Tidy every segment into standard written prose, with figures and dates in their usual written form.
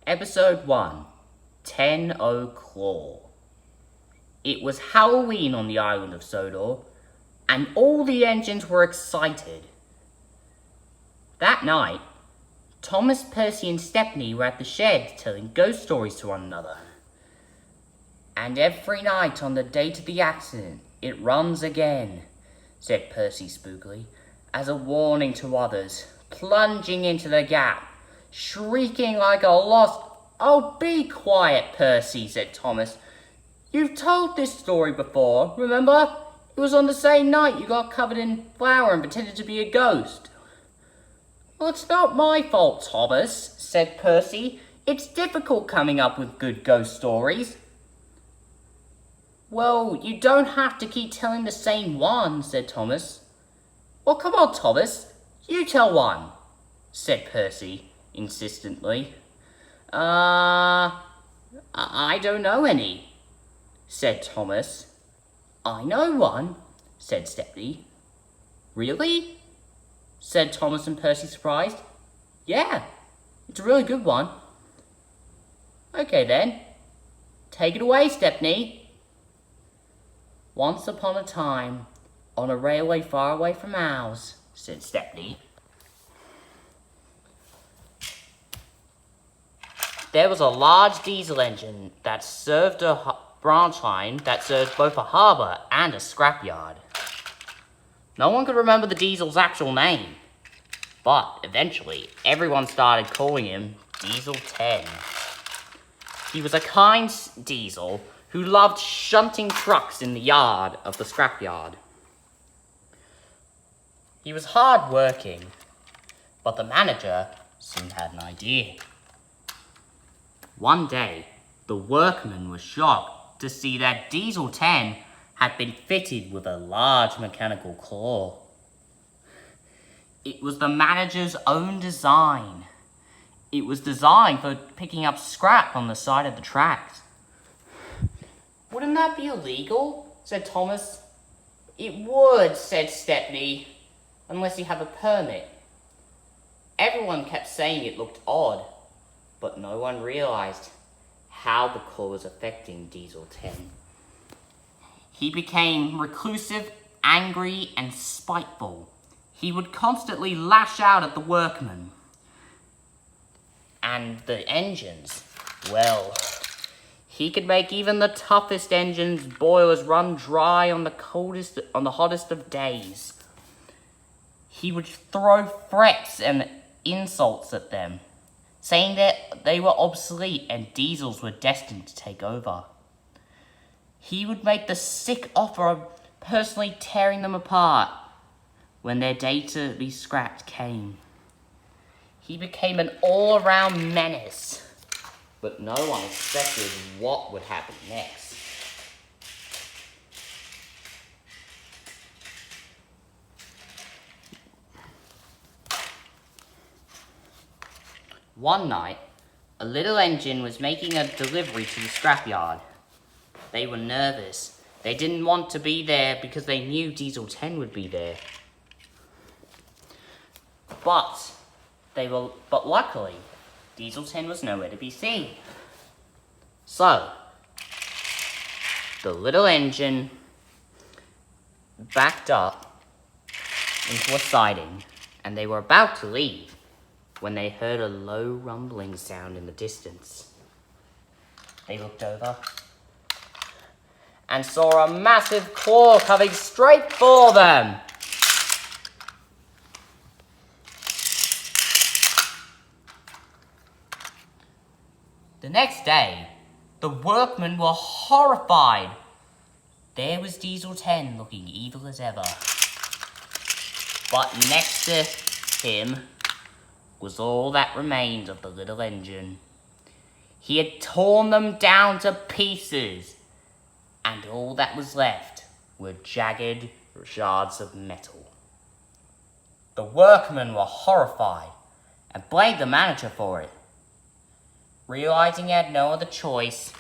Episode 1, 10 Claw. It was Halloween on the island of Sodor, and all the engines were excited. That night, Thomas, Percy, and Stepney were at the shed telling ghost stories to one another. "And every night on the date of the accident, it runs again," said Percy spookily, as a warning to others, plunging into the gap, shrieking like a lost... "Oh, be quiet, Percy," said Thomas. "You've told this story before, remember? It was on the same night you got covered in flour and pretended to be a ghost." "Well, it's not my fault, Thomas," said Percy. "It's difficult coming up with good ghost stories." "Well, you don't have to keep telling the same one," said Thomas. "Well, come on, Thomas. You tell one," said Percy insistently. I don't know any," said Thomas. "I know one," said Stepney. "Really?" said Thomas and Percy, surprised. "Yeah, it's a really good one." "Okay then, take it away, Stepney." "Once upon a time, on a railway far away from ours," said Stepney, "there was a large diesel engine that served a branch line that served both a harbour and a scrapyard. No one could remember the diesel's actual name, but eventually everyone started calling him Diesel 10. He was a kind diesel who loved shunting trucks in the yard of the scrapyard. He was hard working, but the manager soon had an idea. One day, the workman was shocked to see that Diesel 10 had been fitted with a large mechanical claw. It was the manager's own design. It was designed for picking up scrap on the side of the tracks. "Wouldn't that be illegal?" said Thomas. "It would," said Stepney, "unless you have a permit." Everyone kept saying it looked odd, but no one realized how the claw was affecting Diesel 10. He became reclusive, angry, and spiteful. He would constantly lash out at the workmen. And the engines, well, he could make even the toughest engines' boilers run dry on the hottest of days. He would throw threats and insults at them, saying that they were obsolete and diesels were destined to take over. He would make the sick offer of personally tearing them apart when their day to be scrapped came. He became an all-around menace, but no one expected what would happen next. One night, a little engine was making a delivery to the scrapyard. They were nervous. They didn't want to be there because they knew Diesel 10 would be there. But luckily, Diesel 10 was nowhere to be seen. So, the little engine backed up into a siding, and they were about to leave when they heard a low rumbling sound in the distance. They looked over and saw a massive claw coming straight for them. The next day, the workmen were horrified. There was Diesel 10 looking evil as ever. But next to him was all that remained of the little engine. He had torn them down to pieces, and all that was left were jagged shards of metal. The workmen were horrified and blamed the manager for it. Realizing he had no other choice,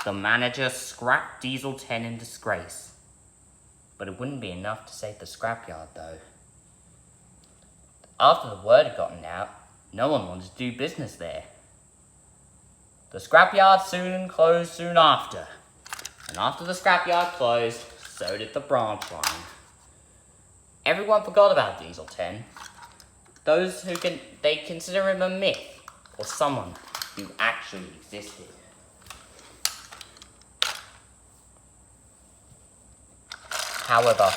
the manager scrapped Diesel 10 in disgrace. But it wouldn't be enough to save the scrapyard, though. After the word had gotten out, no one wanted to do business there. The scrapyard soon closed soon after. And after the scrapyard closed, so did the branch line. Everyone forgot about Diesel 10. Those who they consider him a myth, or someone who actually existed. However,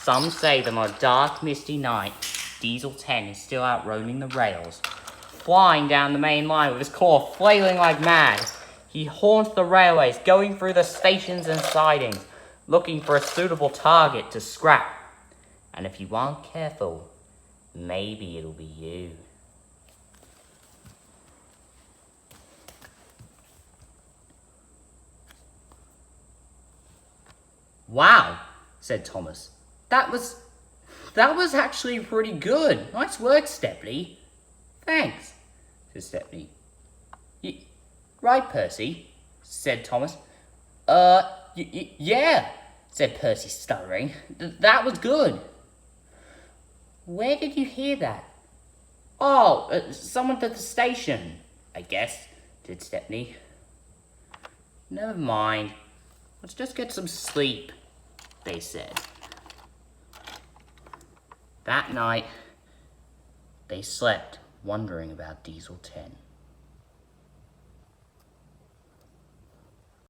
some say that on a dark, misty night, Diesel 10 is still out roaming the rails, flying down the main line with his claw flailing like mad. He haunts the railways, going through the stations and sidings, looking for a suitable target to scrap. And if you aren't careful, maybe it'll be you. Wow, said Thomas. That was actually pretty good. Nice work, Stepney. Thanks, said Stepney. Right, Percy, said Thomas. Yeah, said Percy, stuttering. That was good. Where did you hear that? Oh, someone at the station, I guess, said Stepney. Never mind. Let's just get some sleep, they said. That night, they slept, wondering about Diesel 10.